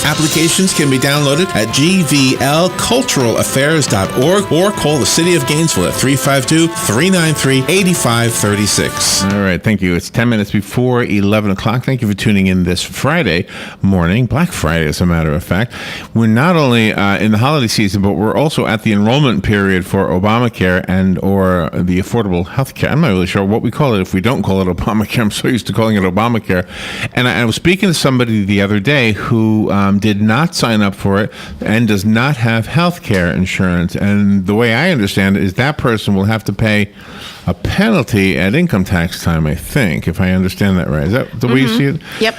Applications can be downloaded at gvlculturalaffairs.org or call the City of Gainesville at 352-393-8536. All right, thank you. It's 10 minutes before 11 o'clock. Thank you for tuning in this Friday morning, Black Friday as a matter of fact. We're not only in the holiday season, but we're also at the enrollment period for Obamacare and or the affordable health care. I'm not really sure what we call it if we don't call it Obamacare. I'm so used to calling it Obamacare. And I was speaking to somebody the other day who did not sign up for it and does not have health care insurance. And the way I understand it is that person will have to pay a penalty at income tax time, I think, if I understand that right. Is that the way you see it? Yep.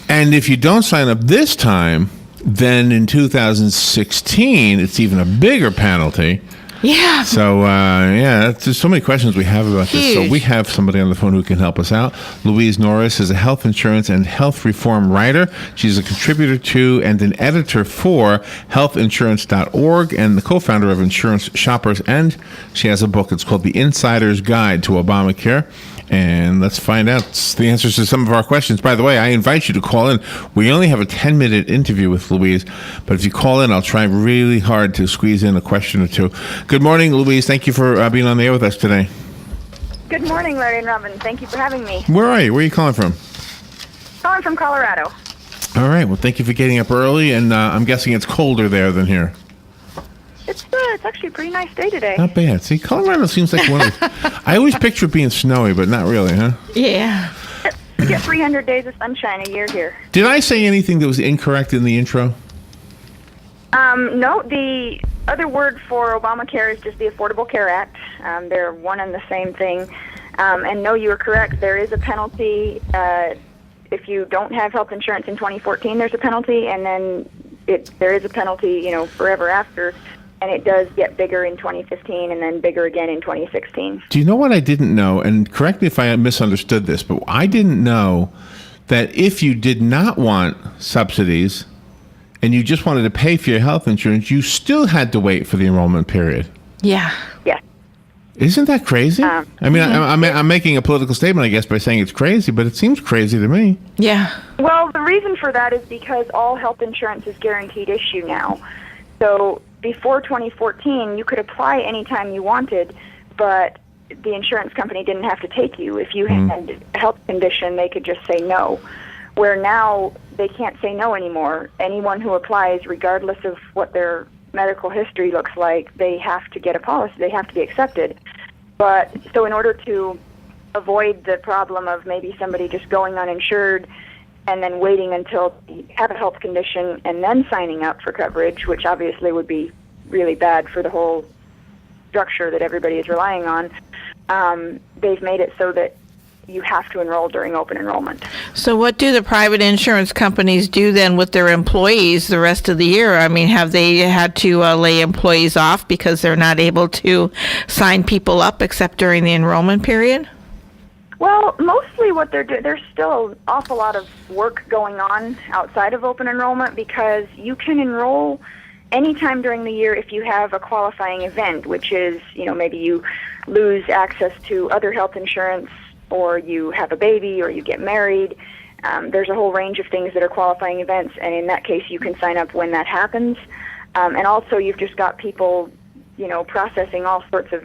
And if you don't sign up this time, then in 2016, it's even a bigger penalty. Yeah. So, there's so many questions we have about this. So we have somebody on the phone who can help us out. Louise Norris is a health insurance and health reform writer. She's a contributor to and an editor for healthinsurance.org and the co-founder of Insurance Shoppers. And she has a book. It's called The Insider's Guide to Obamacare. And let's find out the answers to some of our questions. By the way, I invite you to call in. We only have a 10-minute interview with Louise, but if you call in, I'll try really hard to squeeze in a question or two. Good morning, Louise. Thank you for being on the air with us today. Good morning, Larry and Robin. Thank you for having me. Where are you? Where are you calling from? Calling from Colorado. All right. Well, thank you for getting up early, and I'm guessing it's colder there than here. It's actually a pretty nice day today. Not bad. See, Colorado seems like one of I always picture it being snowy, but not really, huh? Yeah. You get 300 days of sunshine a year here. Did I say anything that was incorrect in the intro? No, the other word for Obamacare is just the Affordable Care Act. They're one and the same thing. And no, you are correct. There is a penalty. If you don't have health insurance in 2014, there's a penalty, and then there is a penalty, forever after. And it does get bigger in 2015 and then bigger again in 2016. Do you know what I didn't know? And correct me if I misunderstood this, but I didn't know that if you did not want subsidies and you just wanted to pay for your health insurance, you still had to wait for the enrollment period. Yeah. Yes. Isn't that crazy? I'm making a political statement, I guess, by saying it's crazy, but it seems crazy to me. Yeah. Well, the reason for that is because all health insurance is guaranteed issue now. So before 2014, you could apply anytime you wanted, but the insurance company didn't have to take you. If you had a health condition, they could just say no. Where now they can't say no anymore. Anyone who applies, regardless of what their medical history looks like, they have to get a policy. They have to be accepted. But so in order to avoid the problem of maybe somebody just going uninsured and then waiting until they have a health condition and then signing up for coverage, which obviously would be really bad for the whole structure that everybody is relying on, they've made it so that you have to enroll during open enrollment. So what do the private insurance companies do then with their employees the rest of the year? I mean, have they had to lay employees off because they're not able to sign people up except during the enrollment period? Well, mostly what they're doing, there's still an awful lot of work going on outside of open enrollment because you can enroll anytime during the year if you have a qualifying event, which is, maybe you lose access to other health insurance or you have a baby or you get married. There's a whole range of things that are qualifying events, and in that case you can sign up when that happens. And also you've just got people, processing all sorts of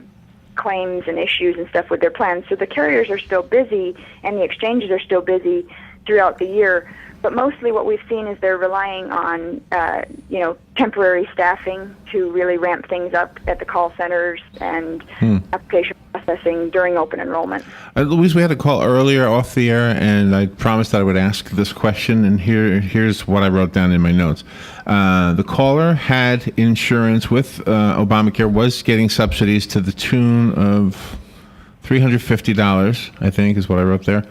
claims and issues and stuff with their plans. So the carriers are still busy and the exchanges are still busy throughout the year. But mostly what we've seen is they're relying on, temporary staffing to really ramp things up at the call centers and application processing during open enrollment. Louise, we had a call earlier off the air, and I promised that I would ask this question, and here's what I wrote down in my notes. The caller had insurance with Obamacare, was getting subsidies to the tune of $350, I think is what I wrote there,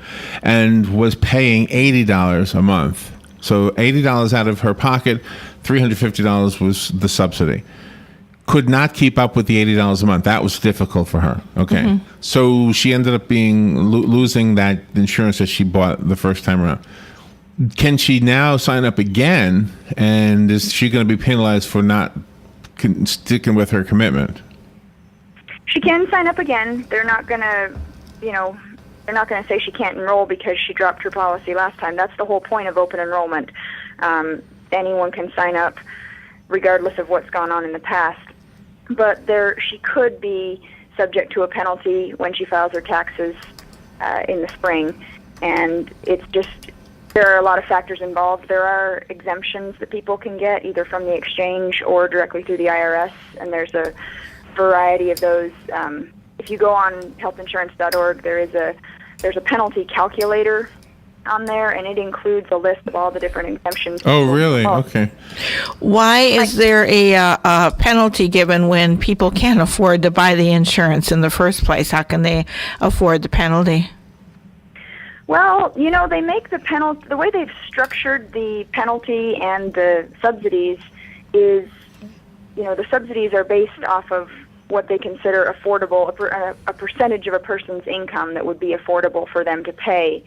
and was paying $80 a month. So $80 out of her pocket, $350 was the subsidy. Could not keep up with the $80 a month. That was difficult for her. Okay. So she ended up losing that insurance that she bought the first time around. Can she now sign up again, and is she going to be penalized for not sticking with her commitment? She can sign up again. They're not going to, they're not going to say she can't enroll because she dropped her policy last time. That's the whole point of open enrollment. anyone can sign up regardless of what's gone on in the past. But she could be subject to a penalty when she files her taxes in the spring. And it's just, there are a lot of factors involved. There are exemptions that people can get either from the exchange or directly through the IRS, and there's a variety of those. If you go on healthinsurance.org, there's a penalty calculator on there, and it includes a list of all the different exemptions. Oh, really? Okay. Why is there a penalty given when people can't afford to buy the insurance in the first place? How can they afford the penalty? Well, they make the penalty, the way they've structured the penalty and the subsidies is, the subsidies are based off of what they consider affordable, a percentage of a person's income that would be affordable for them to pay.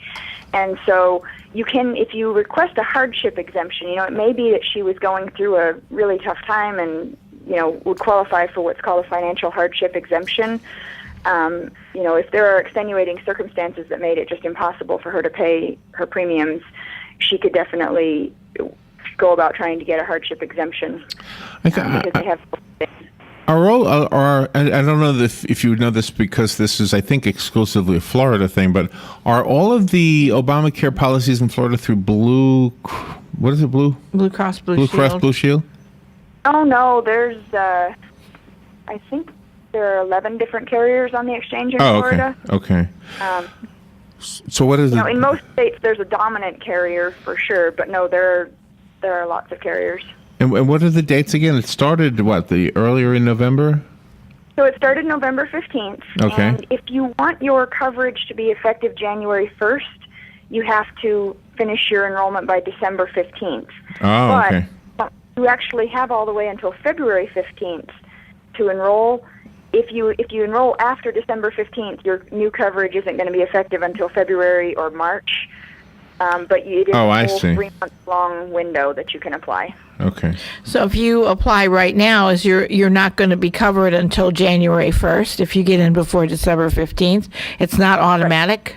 And so you can, if you request a hardship exemption, it may be that she was going through a really tough time and, would qualify for what's called a financial hardship exemption. If there are extenuating circumstances that made it just impossible for her to pay her premiums, she could definitely go about trying to get a hardship exemption because they have. I don't know if you would know this because this is, I think, exclusively a Florida thing, but are all of the Obamacare policies in Florida through Blue Cross Blue Shield? Oh, no, there's, I think there are 11 different carriers on the exchange in Florida. Okay. So what is it? In most states, there's a dominant carrier for sure, but no, there are lots of carriers. And what are the dates again? It started, earlier in November? So it started November 15th. Okay. And if you want your coverage to be effective January 1st, you have to finish your enrollment by December 15th. Oh, okay. But you actually have all the way until February 15th to enroll. If you enroll after December 15th, your new coverage isn't going to be effective until February or March. But it is a whole 3-month-long window that you can apply. Okay. So if you apply right now, you're not going to be covered until January 1st. If you get in before December 15th, it's not automatic?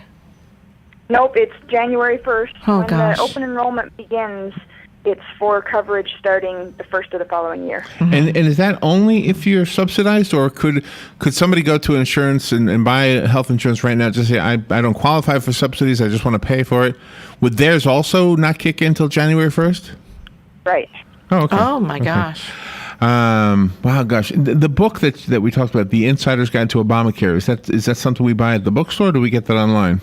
Nope, it's January 1st. Oh, gosh. The open enrollment begins, it's for coverage starting the first of the following year. Mm-hmm. And is that only if you're subsidized, or could somebody go to insurance and buy health insurance right now, just say, I don't qualify for subsidies, I just want to pay for it? Would theirs also not kick in until January 1st? Right. Oh, okay. Oh, my gosh. Wow, gosh. The book that we talked about, The Insider's Guide to Obamacare, is that something we buy at the bookstore, or do we get that online?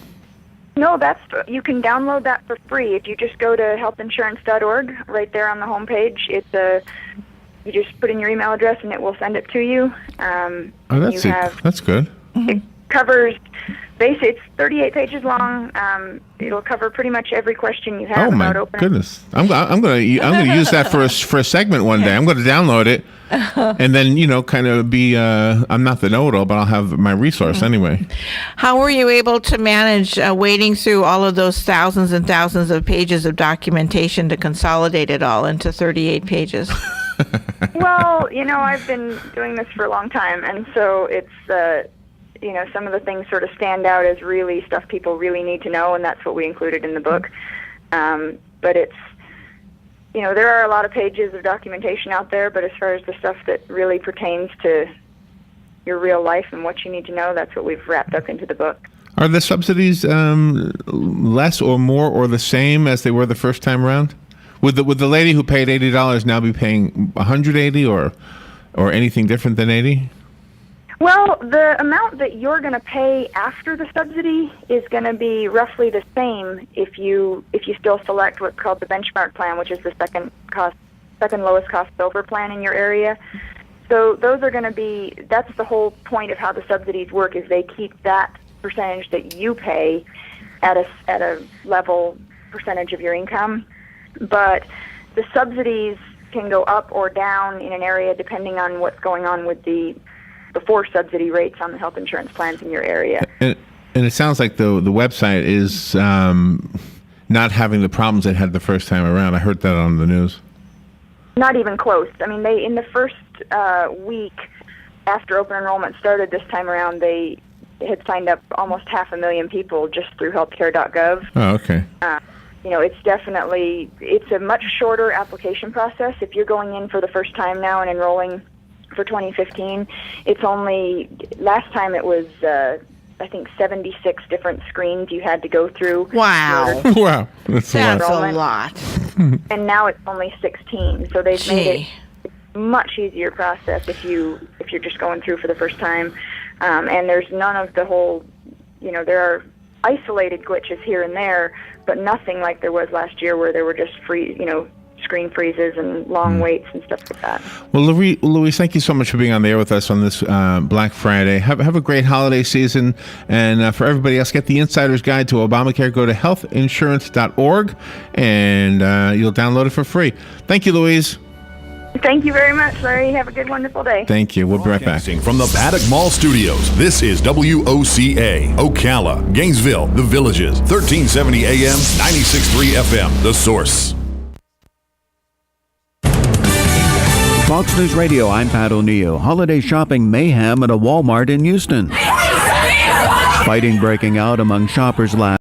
No, you can download that for free. If you just go to healthinsurance.org, right there on the homepage, you just put in your email address and it will send it to you. That's good. It covers, basically, it's 38 pages long. It'll cover pretty much every question you have about opening. Goodness! I'm gonna use that for a segment one day. I'm going to download it, and then kind of be. I'm not the know-it-all, but I'll have my resource anyway. How were you able to manage wading through all of those thousands and thousands of pages of documentation to consolidate it all into 38 pages? Well, I've been doing this for a long time, and so it's. Some of the things sort of stand out as really stuff people really need to know, and that's what we included in the book. But it's, there are a lot of pages of documentation out there, but as far as the stuff that really pertains to your real life and what you need to know, that's what we've wrapped up into the book. Are the subsidies less or more or the same as they were the first time around? Would the lady who paid $80 now be paying $180 or anything different than $80? Well, the amount that you're going to pay after the subsidy is going to be roughly the same if you still select what's called the benchmark plan, which is the second lowest cost silver plan in your area. So those are going to be, that's the whole point of how the subsidies work, is they keep that percentage that you pay at a level percentage of your income. But the subsidies can go up or down in an area depending on what's going on with the before subsidy rates on the health insurance plans in your area. And it sounds like the website is not having the problems it had the first time around. I heard that on the news. Not even close. I mean, in the first week after open enrollment started this time around, they had signed up almost 500,000 people just through healthcare.gov. Oh, okay. it's a much shorter application process. If you're going in for the first time now and enrolling for 2015, last time it was, I think 76 different screens you had to go through. Wow. Wow. That's That's a lot. a lot. And now it's only 16. So they've made it a much easier process if you're just going through for the first time. And there's none of the whole, there are isolated glitches here and there, but nothing like there was last year where there were just screen freezes and long waits and stuff like that. Well, Louise, thank you so much for being on the air with us on this Black Friday. Have a great holiday season. And for everybody else, get the Insider's Guide to Obamacare. Go to healthinsurance.org, and you'll download it for free. Thank you, Louise. Thank you very much, Larry. Have a good, wonderful day. Thank you. We'll be right back. From the Paddock Mall Studios, this is WOCA, Ocala, Gainesville, The Villages, 1370 AM, 96.3 FM, The Source. Fox News Radio, I'm Pat O'Neill. Holiday shopping mayhem at a Walmart in Houston. Fighting breaking out among shoppers last